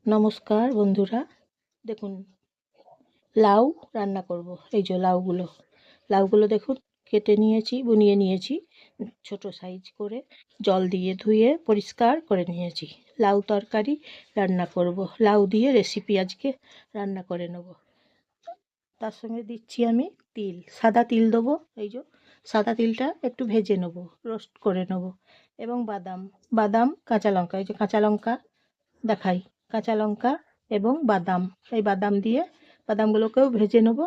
নমস্কার বন্ধুরা, দেখুন লাউ রান্না করব। এই যে লাউগুলো দেখুন কেটে নিয়েছি, বুনিয়ে নিয়েছি ছোট সাইজ করে, জল দিয়ে ধুয়ে পরিষ্কার করে নিয়েছি। লাউ তরকারি রান্না করব, লাউ দিয়ে রেসিপি আজকে রান্না করে নেব। তার সঙ্গে দিচ্ছি আমি তিল, সাদা তিল দেবো। এই যে সাদা তিলটা একটু ভেজে নেব, রোস্ট করে নেব। এবং বাদাম কাঁচা লঙ্কা, এই যে কাঁচা লঙ্কা দেখাই, কাঁচা লঙ্কা এবং বাদাম, এই বাদাম দিয়ে বাদামগুলোকেও ভেজে নেব,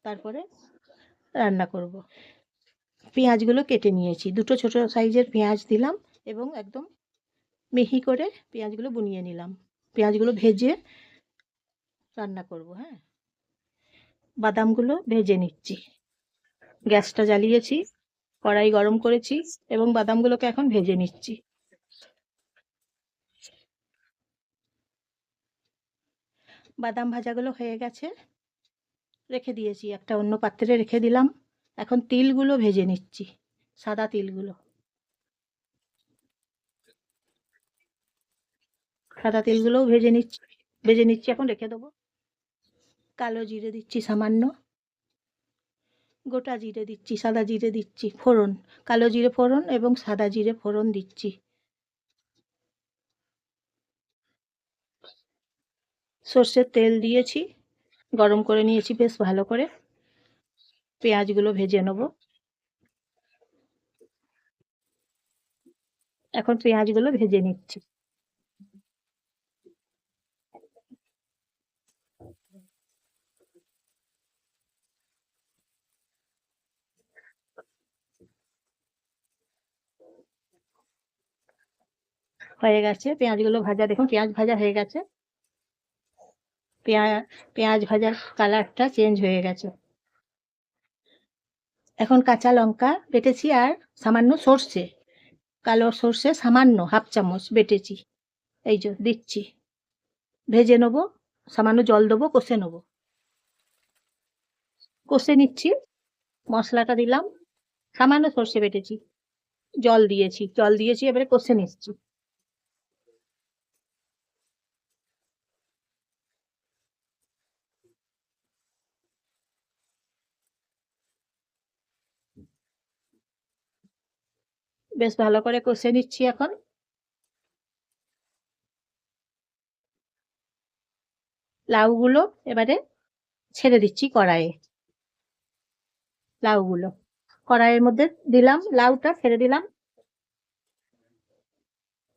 তারপরে রান্না করব। পেঁয়াজগুলো কেটে নিয়েছি, দুটো ছোট সাইজের পেঁয়াজ দিলাম এবং একদম মিহি করে পেঁয়াজগুলো বুনিয়ে নিলাম। পেঁয়াজগুলো ভেজে রান্না করব। হ্যাঁ, বাদামগুলো ভেজে নিচ্ছি। গ্যাসটা জ্বালিয়েছি, কড়াই গরম করেছি এবং বাদামগুলোকে এখন ভেজে নিচ্ছি। বাদাম ভাজাগুলো হয়ে গেছে, রেখে দিয়েছি, একটা অন্য পাত্রে রেখে দিলাম। এখন তিলগুলো ভেজে নিচ্ছি, সাদা তিলগুলো। সাদা তিলগুলোও ভেজে নিচ্ছি, এখন রেখে দেবো। কালো জিরে দিচ্ছি সামান্য, গোটা জিরে দিচ্ছি, সাদা জিরে দিচ্ছি, ফোড়ন, কালো জিরে ফোড়ন এবং সাদা জিরে ফোড়ন দিচ্ছি। সর্ষের তেল দিয়েছি, গরম করে নিয়েছি বেশ ভালো করে। পেঁয়াজগুলো ভেজে নেব। এখন পেঁয়াজগুলো ভেজে নিচ্ছি। হয়ে গেছে পেঁয়াজগুলো ভাজা, দেখুন পেঁয়াজ ভাজা হয়ে গেছে। পেঁয়াজ ভাজার কালারটা চেঞ্জ হয়ে গেছে। এখন কাঁচা লঙ্কা বেটেছি আর সামান্য সর্ষে, কালো সর্ষে সামান্য হাফ চামচ বেটেছি, এই যে দিচ্ছি। ভেজে নেব, সামান্য জল দেবো, কষে নিচ্ছি। মশলাটা দিলাম, সামান্য সর্ষে বেটেছি, জল দিয়েছি, এবারে কষে নিচ্ছি। বেশ ভালো করে কষে নিচ্ছি। এখন লাউগুলো এবারে ছেড়ে দিচ্ছি কড়াইয়ে। লাউগুলো কড়াইয়ের মধ্যে দিলাম, লাউটা ছেড়ে দিলাম।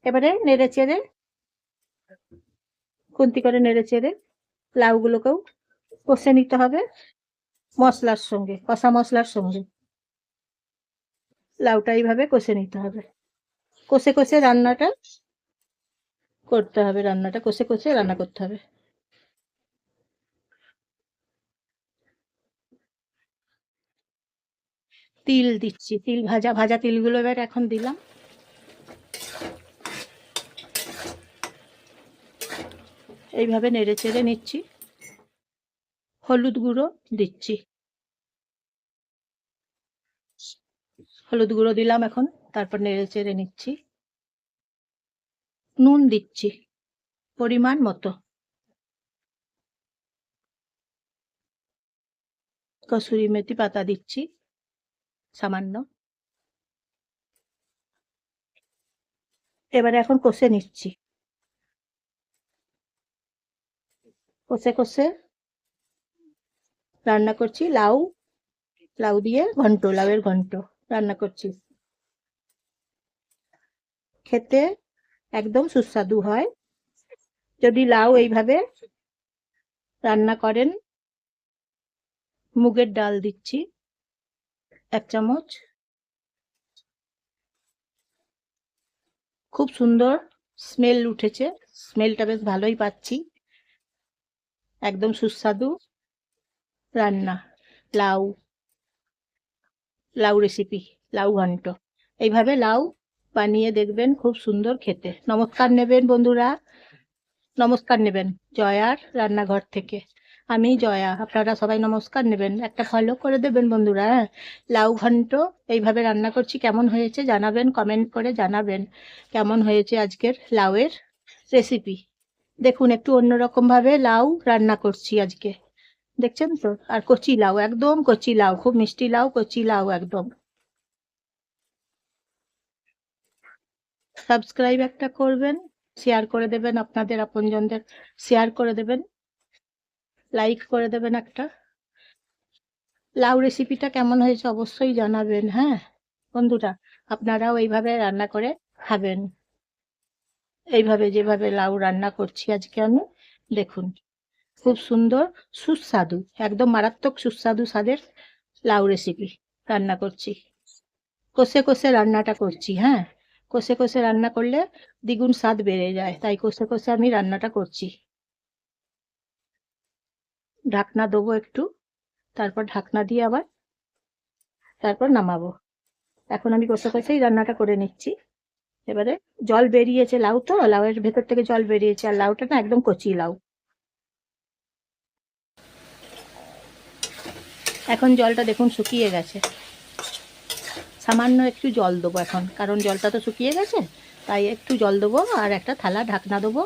এবারে নেড়ে চেড়ে, খুন্তি করে নেড়ে চেড়ে লাউগুলোকেও কষে নিতে হবে মশলার সঙ্গে, কষা মশলার সঙ্গে। লাউটা এইভাবে কষে নিতে হবে, কষে কষে রান্নাটা করতে হবে, রান্নাটা কষে কষে রান্না করতে হবে। তিল দিচ্ছি, তিল ভাজা ভাজা তিলগুলো এবার এখন দিলাম। এইভাবে নেড়ে চেড়ে নিচ্ছি। হলুদ গুঁড়ো দিচ্ছি, হলুদ গুঁড়ো দিলাম এখন, তারপর নেড়ে চেড়ে নিচ্ছি। নুন দিচ্ছি পরিমাণ মতো, কসুরি মেথি পাতা দিচ্ছি সামান্য। এবারে এখন কষে নিচ্ছি, কষে কষে রান্না করছি। লাউ দিয়ে লাউয়ের ঘন্ট রান্না করছি। খেতে একদম সুস্বাদু হয় যদি লাউ এইভাবে রান্না করেন। মুগের ডাল দিচ্ছি 1 চামচ, খুব সুন্দর স্মেল উঠেছে, স্মেলটা বেশ ভালোই পাচ্ছি। একদম সুস্বাদু রান্না, লাউ লাউ রেসিপি, লাউ ঘন্ট। এইভাবে লাউ বানিয়ে দেখবেন, খুব সুন্দর খেতে। নমস্কার নেবেন বন্ধুরা, নমস্কার নেবেন জয়ার রান্নাঘর থেকে। আমি জয়া, আপনারা সবাই নমস্কার নেবেন, একটা ফলো করে দেবেন বন্ধুরা। হ্যাঁ, লাউ ঘন্ট এইভাবে রান্না করছি, কেমন হয়েছে জানাবেন, কমেন্ট করে জানাবেন কেমন হয়েছে আজকের লাউয়ের রেসিপি। দেখুন একটু অন্যরকম ভাবে লাউ রান্না করছি আজকে, দেখছেন তো? আর কচি লাউ, একদম কচি লাউ, খুব মিষ্টি লাউ, কচি লাউ একদম। সাবস্ক্রাইব একটা করবেন, শেয়ার করে দেবেন, আপনাদের আপনজনদের শেয়ার করে দেবেন, লাইক করে দেবেন একটা। লাউ রেসিপিটা কেমন হয়েছে অবশ্যই জানাবেন, হ্যাঁ বন্ধুরা। আপনারাও এইভাবে রান্না করে খাবেন, এইভাবে যেভাবে লাউ রান্না করছি আজকে আমি, দেখুন খুব সুন্দর সুস্বাদু, একদম মারাত্মক সুস্বাদু স্বাদের লাউ রেসিপি রান্না করছি। কষে কষে রান্নাটা করছি, হ্যাঁ কষে কষে রান্না করলে দ্বিগুণ স্বাদ বেড়ে যায়, তাই কষে কষে আমি রান্নাটা করছি। ঢাকনা দেবো একটু, তারপর ঢাকনা দিয়ে আবার তারপর নামাবো। এখন আমি কষে কষেই রান্নাটা করে নিচ্ছি। এবারে জল বেরিয়েছে, লাউ তো, লাউয়ের ভেতর থেকে জল বেরিয়েছে, আর লাউটা না একদম কচি লাউ। এখন জলটা দেখুন শুকিয়ে গেছে, সামান্য একটু জল দেবো এখন, কারণ জলটা তো শুকিয়ে গেছে, তাই একটু জল দেবো আর একটা থালা ঢাকনা দেবো,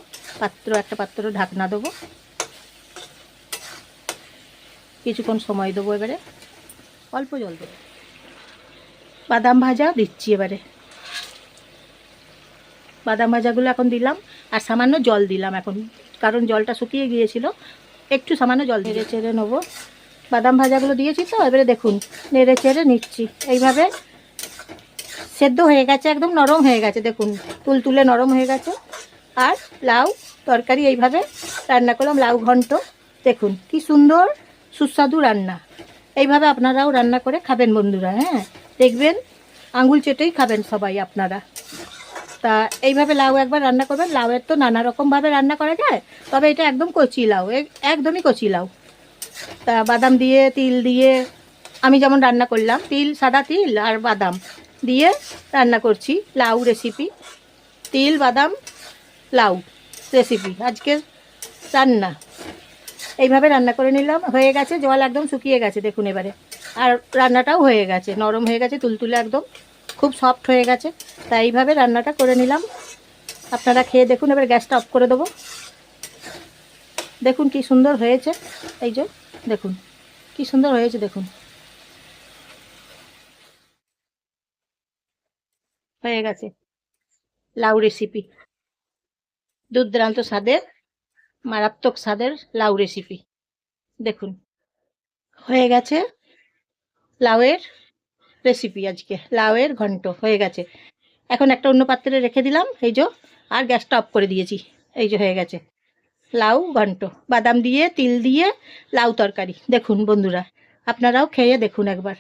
একটা পাত্র ঢাকনা দেবো, কিছুক্ষণ সময় দেবো। এবারে অল্প জল দেবো, বাদাম ভাজা দিচ্ছি এবারে, বাদাম ভাজাগুলো এখন দিলাম, আর সামান্য জল দিলাম এখন, কারণ জলটা শুকিয়ে গিয়েছিল, একটু সামান্য জল নেড়ে চেড়ে নেবো। বাদাম ভাজাগুলো দিয়েছি তো, এবারে দেখুন নেড়ে চেড়ে নিচ্ছি। এইভাবে সেদ্ধ হয়ে গেছে, একদম নরম হয়ে গেছে, দেখুন তুলতুলে নরম হয়ে গেছে। আর লাউ তরকারি এইভাবে রান্না করলাম, লাউ ঘন্ট, দেখুন কি সুন্দর সুস্বাদু রান্না। এইভাবে আপনারাও রান্না করে খাবেন বন্ধুরা, হ্যাঁ দেখবেন আঙুল চেটেই খাবেন সবাই আপনারা। তা এইভাবে লাউ একবার রান্না করবেন। লাউয়ের তো নানা রকমভাবে রান্না করা যায়, তবে এটা একদম কচি লাউ, একদমই কচি লাউ। তা বাদাম দিয়ে, তিল দিয়ে আমি যেমন রান্না করলাম, তিল, সাদা তিল আর বাদাম দিয়ে রান্না করছি লাউ রেসিপি। তিল, বাদাম, লাউ রেসিপি আজকের রান্না। এইভাবে রান্না করে নিলাম, হয়ে গেছে, জল একদম শুকিয়ে গেছে দেখুন এবারে, আর রান্নাটাও হয়ে গেছে, নরম হয়ে গেছে, তুলতুলে একদম খুব সফট হয়ে গেছে। তাই এইভাবে রান্নাটা করে নিলাম, আপনারা খেয়ে দেখুন। এবার গ্যাসটা অফ করে দেবো। দেখুন কি সুন্দর হয়েছে, এই যে দেখুন কি সুন্দর হয়েছে, দেখুন হয়ে গেছে লাউ রেসিপি, দুর্দান্ত স্বাদের, মারাত্মক স্বাদের লাউ রেসিপি। দেখুন হয়ে গেছে লাউয়ের রেসিপি, আজকে লাউয়ের ঘন্ট হয়ে গেছে। এখন একটা অন্য পাত্রে রেখে দিলাম, এই যে, আর গ্যাসটা অফ করে দিয়েছি। এই যে হয়ে গেছে লাউ ঘন্ট, বাদাম দিয়ে, তিল দিয়ে লাউ তরকারি। দেখুন বন্ধুরা, আপনারাও খেয়ে দেখুন একবার।